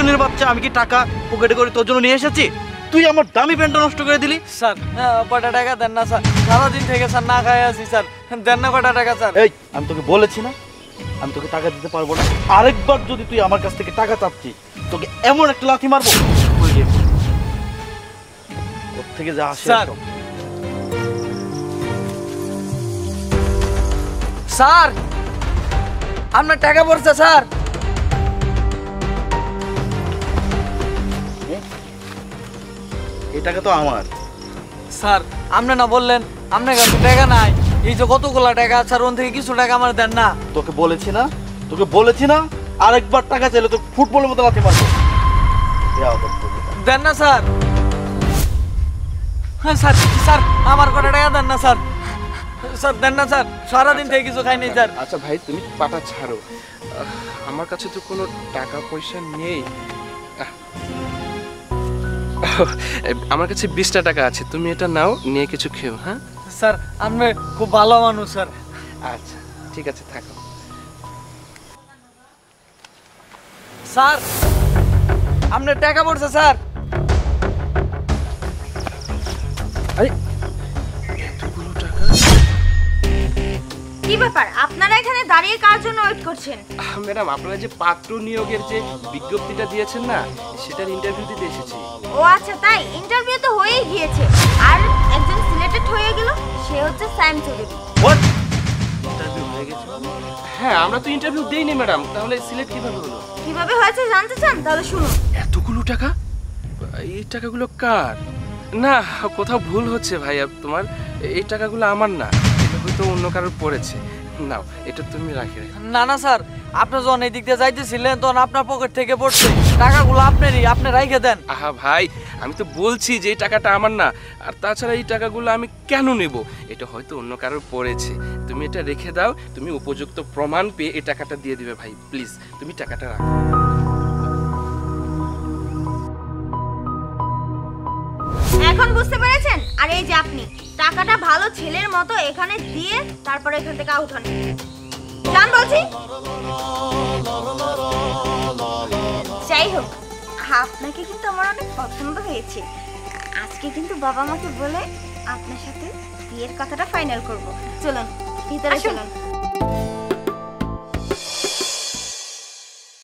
শয়তানের বাচ্চা, আমি কি টাকা পকেটে করে তোর জন্য নিয়ে এসেছি? তুই আমার দামি প্যান্টটা নষ্ট করে দিলি। স্যার কটা টাকা দেন না স্যার, সারাদিন থেকে স্যার না খাই আছি স্যার, দেন না কটা টাকা স্যার। এই আমি তোকে বলেছি না আমি তোকে টাকা দিতে পারবো না। আরেকবার যদি তুই আমার কাছ থেকে টাকা চাচ্ছিস তোকে এমন একটা লাথি মারবো ওর থেকে যা আসে। স্যার স্যার আপনার টাকা পড়ছে স্যার। এই টাকা তো আমার। স্যার আপনি না বললেন আপনার কাছে টাকা নাই, এই যে কতগুলা টাকা স্যার ওন থেকে কিছু টাকা আমার দেন না। তোকে বলেছি না আরেকবার টাকা চাইলে তো ফুটবলের মতো লাথি মারবো। দেন না স্যার। হ্যাঁ স্যার স্যার আমার কটা টাকা দেন না স্যার, স্যার দেন না স্যার, সারাদিন থেকে কিছু খাই নাই স্যার। আচ্ছা ভাই তুমি পাটা ছাড়ো, আমার কাছে তো কোনো টাকা পয়সা নেই। আমার কাছে 20টা টাকা আছে, তুমি এটা নাও, নিয়ে কিছু খেও। হ্যাঁ স্যার আপনি খুব ভালো মানুষ স্যার। আচ্ছা ঠিক আছে থাকো। স্যার আপনার টাকা পড়ছে স্যার। আরে এতগুলো টাকা! কি ব্যাপার, আপনারা এখানে দাঁড়িয়ে কার জন্য ওয়েট করছেন? ম্যাডাম আপনারা যে পাত্র নিয়োগের যে বিজ্ঞপ্তিটা দিয়েছেন না, সেটার ইন্টারভিউ দিতে এসেছি। ও আচ্ছা তাই, ইন্টারভিউ তো হয়েই গিয়েছে, আর একজন সিলেক্টেড হয়ে গেল, সে হচ্ছে সাইম চৌধুরী। হোয়াট? ইন্টারভিউ হয়ে গেছে? হ্যাঁ আমরা তো ইন্টারভিউ দেইনি ম্যাডাম, তাহলে সিলেক্ট কিভাবে হলো? কিভাবে হয়েছে জানতে চান? তাহলে শুনুন। এতগুলো টাকা? এই টাকাগুলো কার? না কোথাও ভুল হচ্ছে ভাইয়া তোমার, এই টাকাগুলো আমার না, এটা হয়তো অন্য কারোর পড়েছে। নাও এটা তুমি রাখে। না না স্যার, আপনি যখন এই দিক দিয়ে যাইতেছিলেন তখন আপনার পকেট থেকে পড়ছে টাকাগুলো, আপনারই, আপনি রাইখে দেন। আহা ভাই আমি তো বলছি যে এই টাকাটা আমার না, আর তাছাড়া এই টাকাগুলো আমি কেন নেব, এটা হয়তো অন্য কারোর পড়েছে, তুমি এটা রেখে দাও, তুমি উপযুক্ত প্রমাণ পেয়ে এই টাকাটা দিয়ে দিবে ভাই, প্লিজ তুমি টাকাটা রাখো। এখন বুঝতে পেরেছেন? আর এই যে আপনি টাকাটা ভালো ছেলের মতো এখানে দিয়ে তারপরে এখান থেকে আউট হন। জান বলছি। যাই হোক, আপনাকে কিন্তু আমার অনেক পছন্দ হয়েছে। আজকে কিন্তু বাবা মাকে বলে আপনার সাথে বিয়ের কথাটা ফাইনাল করব। চলুন ভিতরে চলুন।